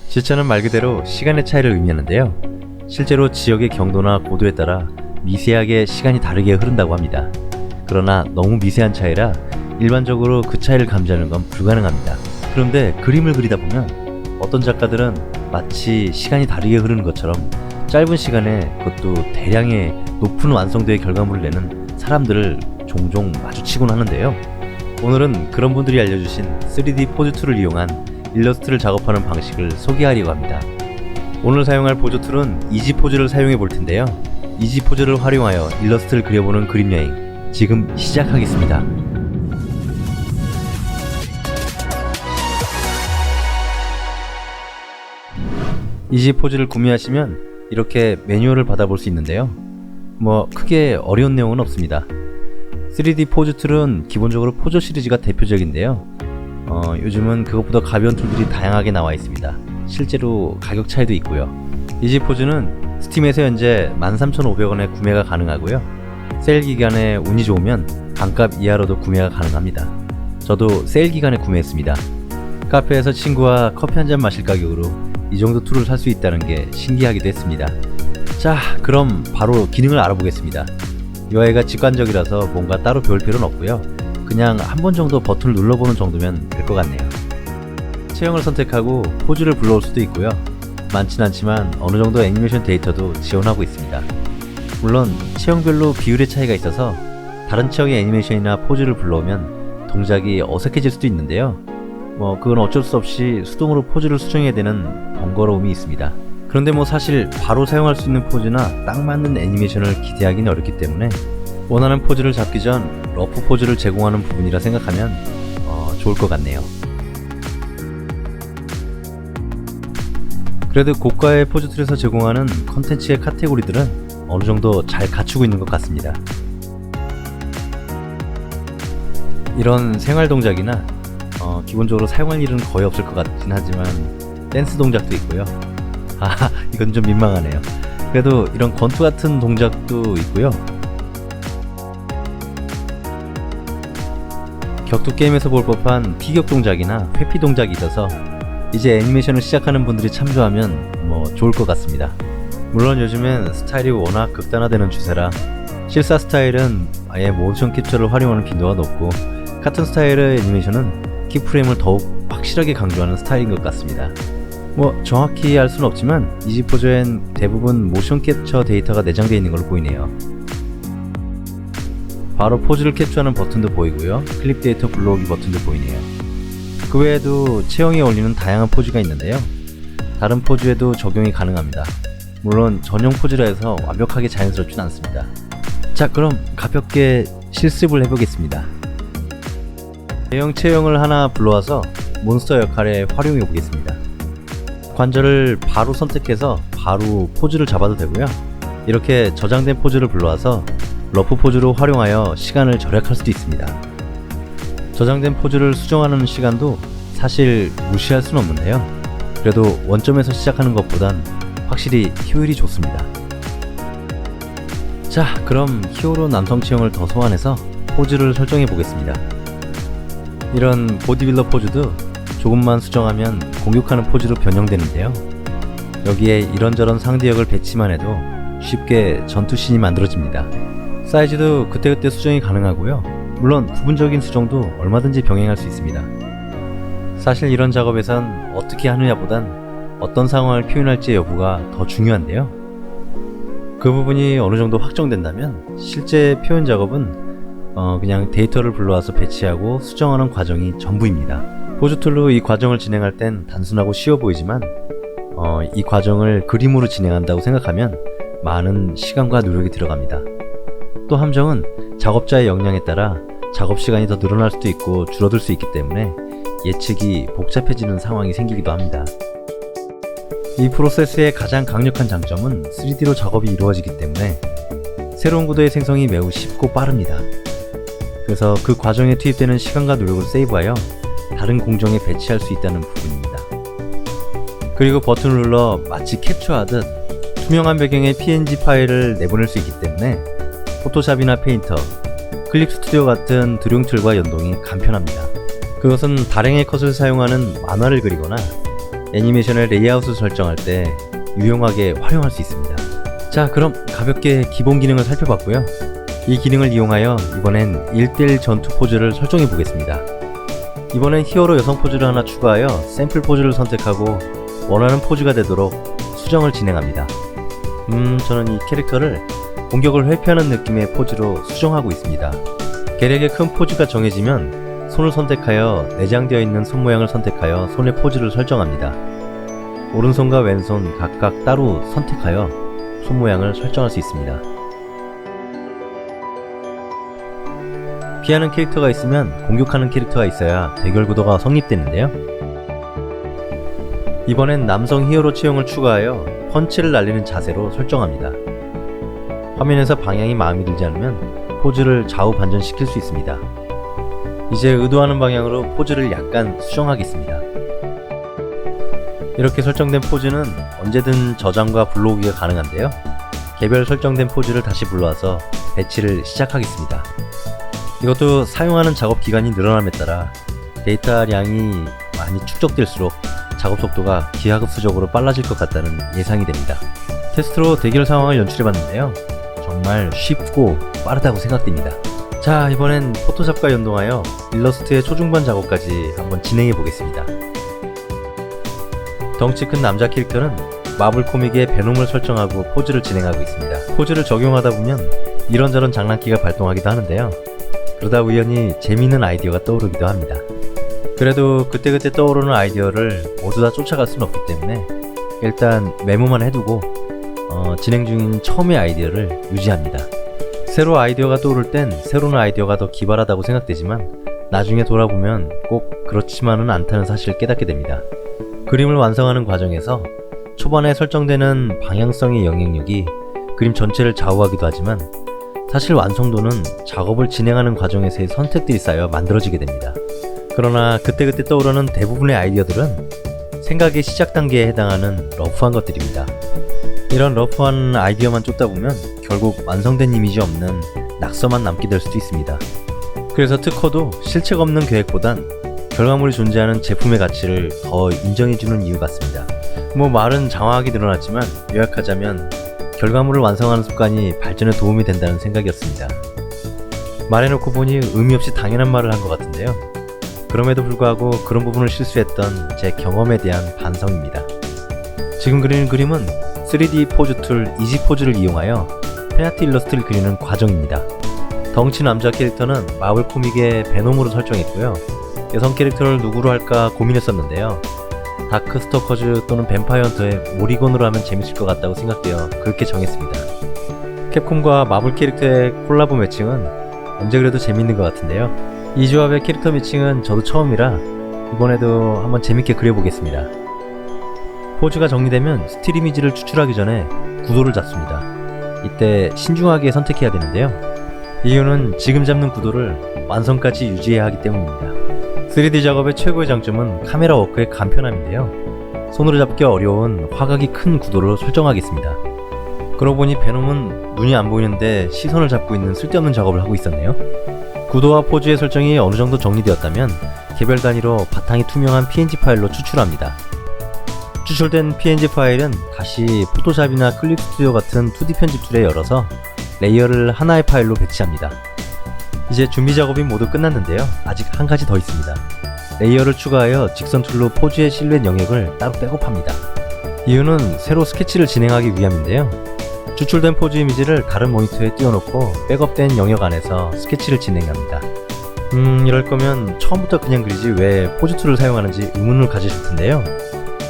시차는 말 그대로 시간의 차이를 의미하는데요. 실제로 지역의 경도나 고도에 따라 미세하게 시간이 다르게 흐른다고 합니다. 그러나 너무 미세한 차이라 일반적으로 그 차이를 감지하는 건 불가능합니다. 그런데 그림을 그리다 보면 어떤 작가들은 마치 시간이 다르게 흐르는 것처럼 짧은 시간에 그것도 대량의 높은 완성도의 결과물을 내는 사람들을 종종 마주치곤 하는데요. 오늘은 그런 분들이 알려주신 3D 포즈 툴을 이용한 일러스트를 작업하는 방식을 소개하려고 합니다. 오늘 사용할 포즈 툴은 이지 포즈를 사용해 볼 텐데요. 이지 포즈를 활용하여 일러스트를 그려보는 그림 여행, 지금 시작하겠습니다. 이지 포즈를 구매하시면 이렇게 매뉴얼을 받아볼 수 있는데요. 크게 어려운 내용은 없습니다. 3D 포즈 툴은 기본적으로 포즈 시리즈가 대표적인데요. 요즘은 그것보다 가벼운 툴들이 다양하게 나와 있습니다. 실제로 가격 차이도 있고요. 이지 포즈는 스팀에서 현재 13,500원에 구매가 가능하고요. 세일 기간에 운이 좋으면 반값 이하로도 구매가 가능합니다. 저도 세일 기간에 구매했습니다. 카페에서 친구와 커피 한잔 마실 가격으로 이 정도 툴을 살 수 있다는 게 신기하기도 했습니다. 자, 그럼 바로 기능을 알아보겠습니다. UI가 직관적이라서 뭔가 따로 배울 필요는 없고요. 그냥 한 번 정도 버튼을 눌러보는 정도면 될 것 같네요. 체형을 선택하고 포즈를 불러올 수도 있고요. 많진 않지만 어느 정도 애니메이션 데이터도 지원하고 있습니다. 물론 체형별로 비율의 차이가 있어서 다른 체형의 애니메이션이나 포즈를 불러오면 동작이 어색해질 수도 있는데요. 그건 어쩔 수 없이 수동으로 포즈를 수정해야 되는 번거로움이 있습니다. 그런데 사실 바로 사용할 수 있는 포즈나 딱 맞는 애니메이션을 기대하기는 어렵기 때문에 원하는 포즈를 잡기 전 러프 포즈를 제공하는 부분이라 생각하면 좋을 것 같네요. 그래도 고가의 포즈 툴에서 제공하는 컨텐츠의 카테고리들은 어느 정도 잘 갖추고 있는 것 같습니다. 이런 생활 동작이나 기본적으로 사용할 일은 거의 없을 것 같긴 하지만 댄스 동작도 있고요. 이건 좀 민망하네요. 그래도 이런 권투 같은 동작도 있고요. 격투 게임에서 볼 법한 피격 동작이나 회피 동작이 있어서 이제 애니메이션을 시작하는 분들이 참조하면 좋을 것 같습니다. 물론 요즘엔 스타일이 워낙 극단화되는 추세라 실사 스타일은 아예 모션 캡처를 활용하는 빈도가 높고 같은 스타일의 애니메이션은 키프레임을 더욱 확실하게 강조하는 스타일인 것 같습니다. 정확히 알 수는 없지만 이지 포즈엔 대부분 모션 캡처 데이터가 내장되어 있는 걸로 보이네요. 바로 포즈를 캡처하는 버튼도 보이고요. 클립 데이터 불러오기 버튼도 보이네요. 그 외에도 체형에 어울리는 다양한 포즈가 있는데요. 다른 포즈에도 적용이 가능합니다. 물론 전용 포즈라 해서 완벽하게 자연스럽진 않습니다. 자, 그럼 가볍게 실습을 해보겠습니다. 대형 체형을 하나 불러와서 몬스터 역할에 활용해 보겠습니다. 관절을 바로 선택해서 바로 포즈를 잡아도 되고요. 이렇게 저장된 포즈를 불러와서 러프 포즈로 활용하여 시간을 절약할 수도 있습니다. 저장된 포즈를 수정하는 시간도 사실 무시할 수는 없는데요. 그래도 원점에서 시작하는 것보단 확실히 효율이 좋습니다. 자, 그럼 히어로 남성 체형을 더 소환해서 포즈를 설정해 보겠습니다. 이런 보디빌더 포즈도 조금만 수정하면 공격하는 포즈로 변형되는데요. 여기에 이런저런 상대역을 배치만 해도 쉽게 전투씬이 만들어집니다. 사이즈도 그때그때 수정이 가능하고요. 물론 부분적인 수정도 얼마든지 병행할 수 있습니다. 사실 이런 작업에선 어떻게 하느냐보단 어떤 상황을 표현할지 여부가 더 중요한데요. 그 부분이 어느 정도 확정된다면 실제 표현 작업은 그냥 데이터를 불러와서 배치하고 수정하는 과정이 전부입니다. 포즈 툴로 이 과정을 진행할 땐 단순하고 쉬워 보이지만 이 과정을 그림으로 진행한다고 생각하면 많은 시간과 노력이 들어갑니다. 또 함정은 작업자의 역량에 따라 작업 시간이 더 늘어날 수도 있고 줄어들 수 있기 때문에 예측이 복잡해지는 상황이 생기기도 합니다. 이 프로세스의 가장 강력한 장점은 3D로 작업이 이루어지기 때문에 새로운 구도의 생성이 매우 쉽고 빠릅니다. 그래서 그 과정에 투입되는 시간과 노력을 세이브하여 다른 공정에 배치할 수 있다는 부분입니다. 그리고 버튼을 눌러 마치 캡처하듯 투명한 배경에 PNG 파일을 내보낼 수 있기 때문에 포토샵이나 페인터, 클립 스튜디오 같은 드로잉 툴과 연동이 간편합니다. 그것은 발행의 컷을 사용하는 만화를 그리거나 애니메이션의 레이아웃을 설정할 때 유용하게 활용할 수 있습니다. 자, 그럼 가볍게 기본 기능을 살펴봤고요. 이 기능을 이용하여 이번엔 1대1 전투 포즈를 설정해 보겠습니다. 이번엔 히어로 여성 포즈를 하나 추가하여 샘플 포즈를 선택하고 원하는 포즈가 되도록 수정을 진행합니다. 저는 이 캐릭터를 공격을 회피하는 느낌의 포즈로 수정하고 있습니다. 계략의 큰 포즈가 정해지면 손을 선택하여 내장되어 있는 손 모양을 선택하여 손의 포즈를 설정합니다. 오른손과 왼손 각각 따로 선택하여 손 모양을 설정할 수 있습니다. 피하는 캐릭터가 있으면 공격하는 캐릭터가 있어야 대결 구도가 성립되는데요. 이번엔 남성 히어로 체형을 추가하여 펀치를 날리는 자세로 설정합니다. 화면에서 방향이 마음에 들지 않으면 포즈를 좌우 반전시킬 수 있습니다. 이제 의도하는 방향으로 포즈를 약간 수정하겠습니다. 이렇게 설정된 포즈는 언제든 저장과 불러오기가 가능한데요. 개별 설정된 포즈를 다시 불러와서 배치를 시작하겠습니다. 이것도 사용하는 작업 기간이 늘어남에 따라 데이터량이 많이 축적될수록 작업 속도가 기하급수적으로 빨라질 것 같다는 예상이 됩니다. 테스트로 대결 상황을 연출해봤는데요. 정말 쉽고 빠르다고 생각됩니다. 자, 이번엔 포토샵과 연동하여 일러스트의 초중반 작업까지 한번 진행해 보겠습니다. 덩치 큰 남자 캐릭터는 마블 코믹의 베놈을 설정하고 포즈를 진행하고 있습니다. 포즈를 적용하다 보면 이런저런 장난기가 발동하기도 하는데요. 그러다 우연히 재미있는 아이디어가 떠오르기도 합니다. 그래도 그때그때 떠오르는 아이디어를 모두 다 쫓아갈 수는 없기 때문에 일단 메모만 해두고 진행 중인 처음의 아이디어를 유지합니다. 새로 아이디어가 떠오를 땐 새로운 아이디어가 더 기발하다고 생각되지만 나중에 돌아보면 꼭 그렇지만은 않다는 사실을 깨닫게 됩니다. 그림을 완성하는 과정에서 초반에 설정되는 방향성의 영향력이 그림 전체를 좌우하기도 하지만 사실 완성도는 작업을 진행하는 과정에서의 선택들이 쌓여 만들어지게 됩니다. 그러나 그때그때 떠오르는 대부분의 아이디어들은 생각의 시작 단계에 해당하는 러프한 것들입니다. 이런 러프한 아이디어만 쫓다 보면 결국 완성된 이미지 없는 낙서만 남게 될 수도 있습니다. 그래서 특허도 실체가 없는 계획보단 결과물이 존재하는 제품의 가치를 더 인정해주는 이유 같습니다. 말은 장황하게 늘어났지만 요약하자면 결과물을 완성하는 습관이 발전에 도움이 된다는 생각이었습니다. 말해놓고 보니 의미 없이 당연한 말을 한 것 같은데요. 그럼에도 불구하고 그런 부분을 실수했던 제 경험에 대한 반성입니다. 지금 그리는 그림은 3D 포즈 툴 이지포즈를 이용하여 팬아트 일러스트를 그리는 과정입니다. 덩치 남자 캐릭터는 마블 코믹의 베놈으로 설정했고요. 여성 캐릭터를 누구로 할까 고민했었는데요. 다크 스토커즈 또는 뱀파이어 헌터의 모리건으로 하면 재밌을 것 같다고 생각되어 그렇게 정했습니다. 캡콤과 마블 캐릭터의 콜라보 매칭은 언제 그래도 재밌는 것 같은데요. 이 조합의 캐릭터 매칭은 저도 처음이라 이번에도 한번 재밌게 그려보겠습니다. 포즈가 정리되면 스틸 이미지를 추출하기 전에 구도를 잡습니다. 이때 신중하게 선택해야 되는데요. 이유는 지금 잡는 구도를 완성까지 유지해야 하기 때문입니다. 3D 작업의 최고의 장점은 카메라 워크의 간편함인데요. 손으로 잡기 어려운 화각이 큰 구도를 설정하겠습니다. 그러고 보니 베놈은 눈이 안 보이는데 시선을 잡고 있는 쓸데없는 작업을 하고 있었네요. 구도와 포즈의 설정이 어느 정도 정리되었다면 개별 단위로 바탕이 투명한 PNG 파일로 추출합니다. 추출된 PNG 파일은 다시 포토샵이나 클립 스튜디오 같은 2D 편집 툴에 열어서 레이어를 하나의 파일로 배치합니다. 이제 준비 작업이 모두 끝났는데요. 아직 한 가지 더 있습니다. 레이어를 추가하여 직선 툴로 포즈의 실루엣 영역을 따로 백업합니다. 이유는 새로 스케치를 진행하기 위함인데요. 추출된 포즈 이미지를 다른 모니터에 띄워놓고 백업된 영역 안에서 스케치를 진행합니다. 이럴 거면 처음부터 그냥 그리지 왜 포즈 툴을 사용하는지 의문을 가지실 텐데요.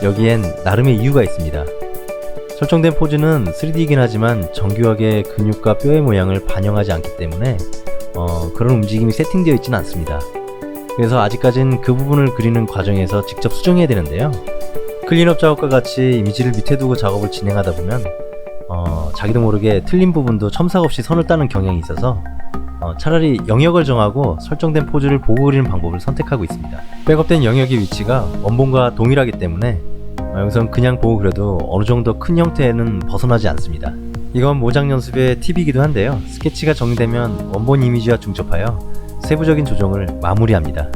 여기엔 나름의 이유가 있습니다. 설정된 포즈는 3D이긴 하지만 정교하게 근육과 뼈의 모양을 반영하지 않기 때문에 그런 움직임이 세팅되어 있지는 않습니다. 그래서 아직까진 그 부분을 그리는 과정에서 직접 수정해야 되는데요. 클린업 작업과 같이 이미지를 밑에 두고 작업을 진행하다 보면 자기도 모르게 틀린 부분도 첨삭 없이 선을 따는 경향이 있어서 차라리 영역을 정하고 설정된 포즈를 보고 그리는 방법을 선택하고 있습니다. 백업된 영역의 위치가 원본과 동일하기 때문에 여기선 그냥 보고 그려도 어느 정도 큰 형태에는 벗어나지 않습니다. 이건 모작 연습의 팁이기도 한데요. 스케치가 정리되면 원본 이미지와 중첩하여 세부적인 조정을 마무리합니다.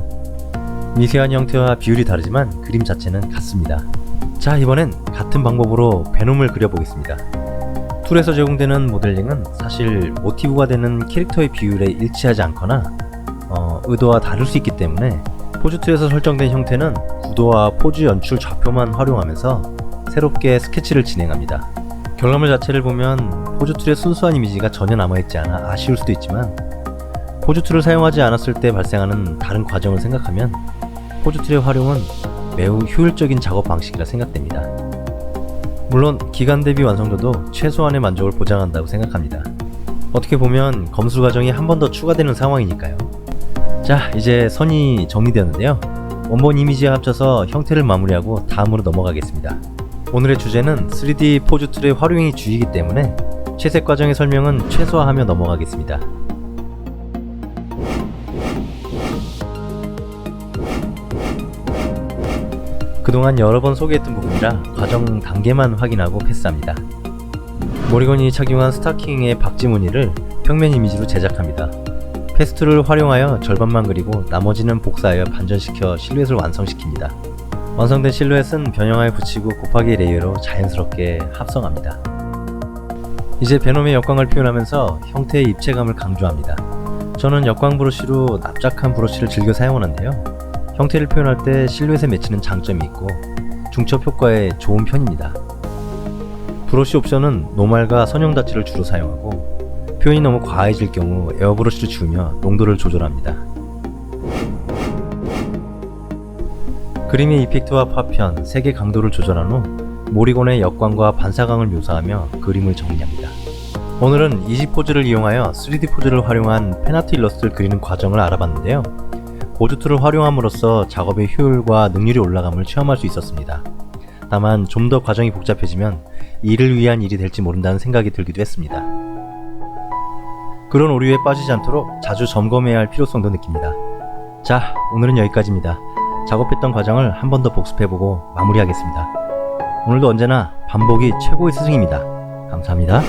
미세한 형태와 비율이 다르지만 그림 자체는 같습니다. 자, 이번엔 같은 방법으로 베놈을 그려보겠습니다. 툴에서 제공되는 모델링은 사실 모티브가 되는 캐릭터의 비율에 일치하지 않거나 의도와 다를 수 있기 때문에 포즈2에서 설정된 형태는 구도와 포즈 연출 좌표만 활용하면서 새롭게 스케치를 진행합니다. 결과물 자체를 보면 포즈2의 순수한 이미지가 전혀 남아있지 않아 아쉬울 수도 있지만 포즈2를 사용하지 않았을 때 발생하는 다른 과정을 생각하면 포즈2의 활용은 매우 효율적인 작업 방식이라 생각됩니다. 물론 기간 대비 완성도도 최소한의 만족을 보장한다고 생각합니다. 어떻게 보면 검술 과정이 한 번 더 추가되는 상황이니까요. 자, 이제 선이 정리되었는데요. 원본 이미지와 합쳐서 형태를 마무리하고 다음으로 넘어가겠습니다. 오늘의 주제는 3D 포즈 툴의 활용이 주이기 때문에 채색 과정의 설명은 최소화하며 넘어가겠습니다. 그동안 여러 번 소개했던 부분이라 과정 단계만 확인하고 패스합니다. 모리건이 착용한 스타킹의 박지 무늬를 평면 이미지로 제작합니다. 패스툴을 활용하여 절반만 그리고 나머지는 복사하여 반전시켜 실루엣을 완성시킵니다. 완성된 실루엣은 변형하여 붙이고 곱하기 레이어로 자연스럽게 합성합니다. 이제 베놈의 역광을 표현하면서 형태의 입체감을 강조합니다. 저는 역광 브러쉬로 납작한 브러쉬를 즐겨 사용하는데요. 형태를 표현할 때 실루엣에 맺히는 장점이 있고 중첩 효과에 좋은 편입니다. 브러쉬 옵션은 노말과 선형 다치를 주로 사용하고 표현이 너무 과해질 경우 에어브러쉬를 지우며 농도를 조절합니다. 그림의 이펙트와 파편, 색의 강도를 조절한 후 모리곤의 역광과 반사광을 묘사하며 그림을 정리합니다. 오늘은 이지포즈를 이용하여 3D 포즈를 활용한 팬아트 일러스트를 그리는 과정을 알아봤는데요. 포즈 툴을 활용함으로써 작업의 효율과 능률이 올라감을 체험할 수 있었습니다. 다만 좀 더 과정이 복잡해지면 이를 위한 일이 될지 모른다는 생각이 들기도 했습니다. 그런 오류에 빠지지 않도록 자주 점검해야 할 필요성도 느낍니다. 자, 오늘은 여기까지입니다. 작업했던 과정을 한 번 더 복습해보고 마무리하겠습니다. 오늘도 언제나 반복이 최고의 스승입니다. 감사합니다.